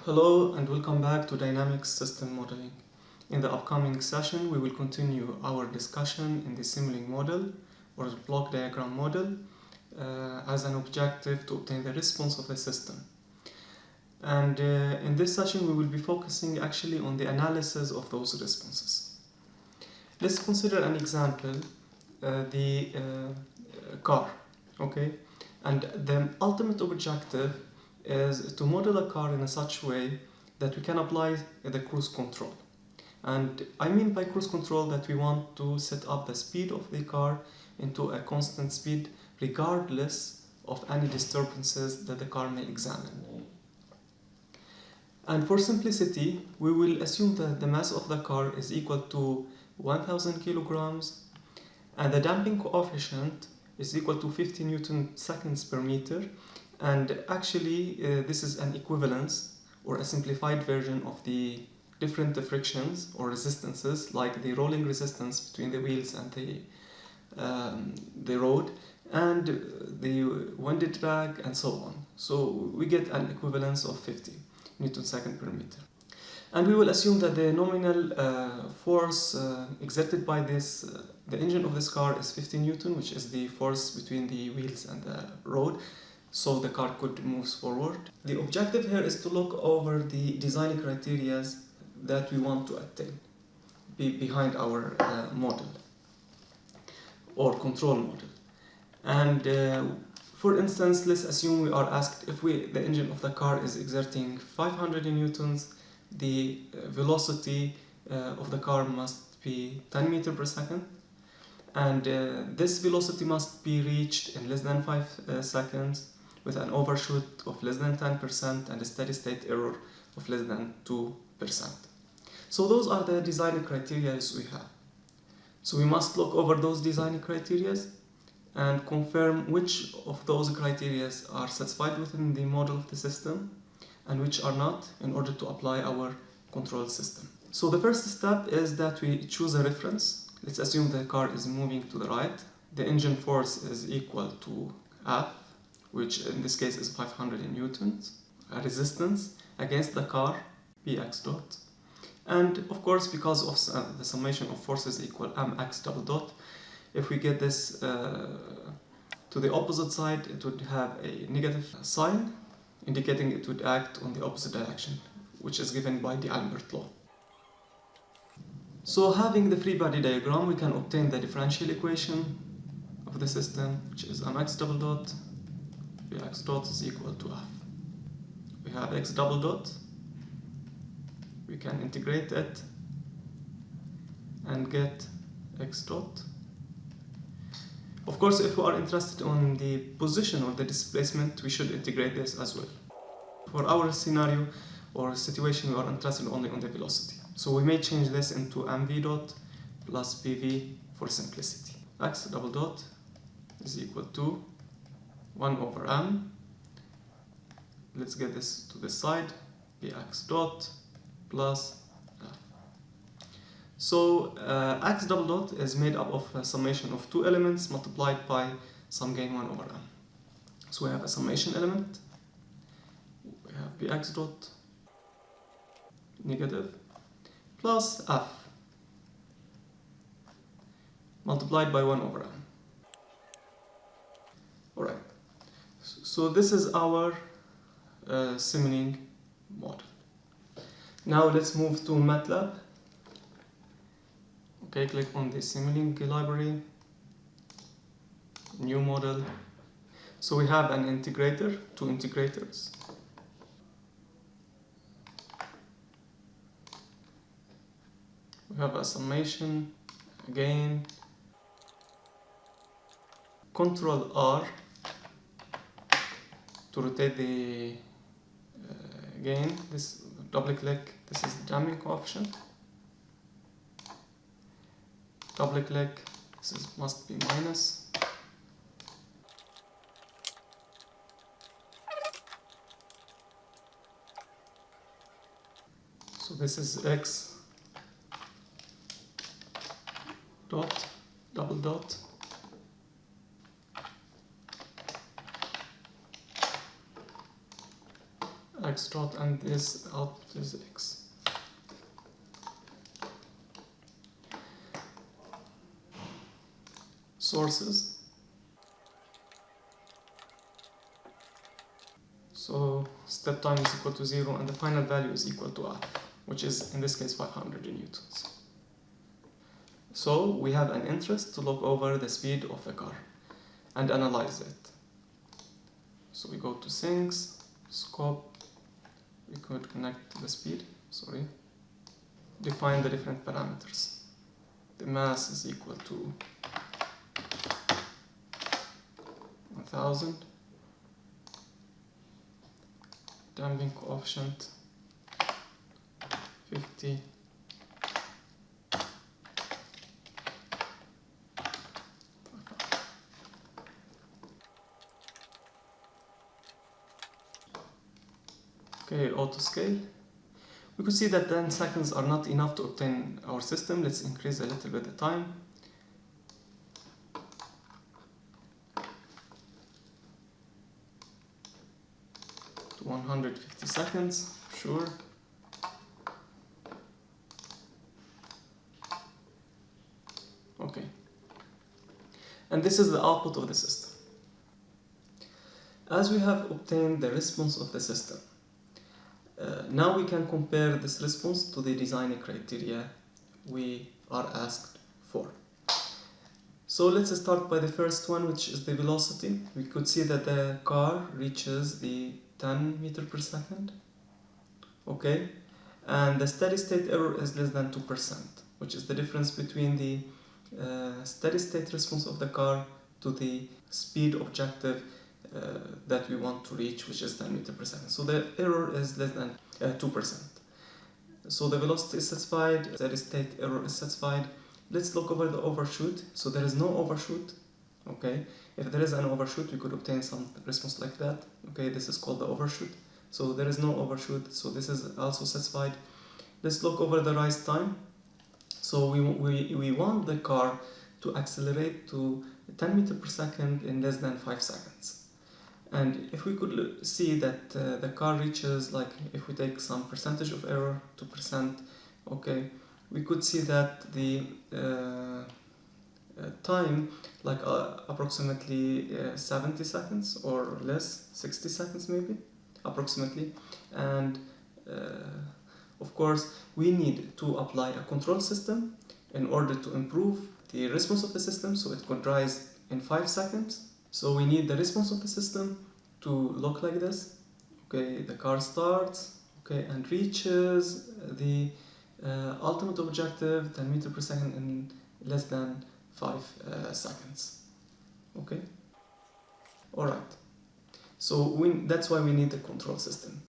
Hello and welcome back to Dynamic System Modeling. In the upcoming session, we will continue our discussion in the Simulink model or the block diagram model as an objective to obtain the response of the system. And in this session, we will be focusing actually on the analysis of those responses. Let's consider an example, the car, okay? And the ultimate objective is to model a car in such way that we can apply the cruise control. And I mean by cruise control that we want to set up the speed of the car into a constant speed regardless of any disturbances that the car may examine. And for simplicity, we will assume that the mass of the car is equal to 1000 kilograms and the damping coefficient is equal to 50 Newton seconds per meter. And actually, this is an equivalence or a simplified version of the different frictions or resistances, like the rolling resistance between the wheels and the road, and the wind drag, and so on. So we get an equivalence of 50 Newton second per meter. And we will assume that the nominal force exerted by the engine of this car is 50 Newton, which is the force between the wheels and the road, so the car could move forward. The objective here is to look over the design criteria that we want to attain behind our model or control model. And for instance, let's assume we are asked if the engine of the car is exerting 500 newtons, the velocity of the car must be 10 meters per second, and this velocity must be reached in less than 5 seconds with an overshoot of less than 10% and a steady state error of less than 2%. So those are the design criteria we have. So we must look over those design criteria and confirm which of those criteria are satisfied within the model of the system and which are not, in order to apply our control system. So the first step is that we choose a reference. Let's assume the car is moving to the right. The engine force is equal to F, which in this case is 500 newtons, a resistance against the car, Px dot. And of course, because of the summation of forces equal mx double dot, if we get this to the opposite side, it would have a negative sign, indicating it would act on the opposite direction, which is given by the Albert law. So having the free body diagram, we can obtain the differential equation of the system, which is mx double dot x dot is equal to f. We have x double dot, we can integrate it and get x dot. Of course, if we are interested in the position or the displacement, we should integrate this as well. For our scenario or situation, we are interested only on the velocity. So we may change this into mv dot plus pv for simplicity. X double dot is equal to 1 over m. Let's get this to this side, px dot plus f. So x double dot is made up of a summation of two elements multiplied by sum gain 1 over m. So we have a summation element, we have px dot negative plus f multiplied by 1 over m. Alright. So this is our Simulink model. Now let's move to MATLAB. Okay, click on the Simulink library, new model. So we have an integrator, two integrators. We have a summation, again, Control R to rotate the gain. This double click, this is the damping coefficient. Double click, this must be minus. So this is x dot double dot x dot, and this output is x. Sources. So step time is equal to 0 and the final value is equal to f, which is in this case 500 newtons. So we have an interest to look over the speed of a car and analyze it. So we go to things, scope, we could connect to the speed, define the different parameters. The mass is equal to 1000, damping coefficient 50, okay, auto scale. We could see that 10 seconds are not enough to obtain our system. Let's increase a little bit the time. To 150 seconds, sure. Okay. And this is the output of the system. As we have obtained the response of the system, now we can compare this response to the design criteria we are asked for. So let's start by the first one, which is the velocity. We could see that the car reaches the 10 meter per second. Okay, and the steady state error is less than 2%, which is the difference between the steady state response of the car to the speed objective that we want to reach, which is 10 meters per second. So the error is less than 2%. So the velocity is satisfied, steady state error is satisfied. Let's look over the overshoot. So there is no overshoot. Okay, if there is an overshoot, we could obtain some response like that. Okay, this is called the overshoot. So there is no overshoot, so this is also satisfied. Let's look over the rise time. So we want the car to accelerate to 10 meters per second in less than 5 seconds. And if we could see that the car reaches, like if we take some percentage of error, 2%, okay, we could see that the time, like approximately 70 seconds or less, 60 seconds maybe, approximately. And of course, we need to apply a control system in order to improve the response of the system so it could rise in 5 seconds. So we need the response of the system to look like this. Okay, the car starts, okay, and reaches the ultimate objective, 10 meters per second, in less than 5 seconds. Okay. All right. So that's why we need the control system.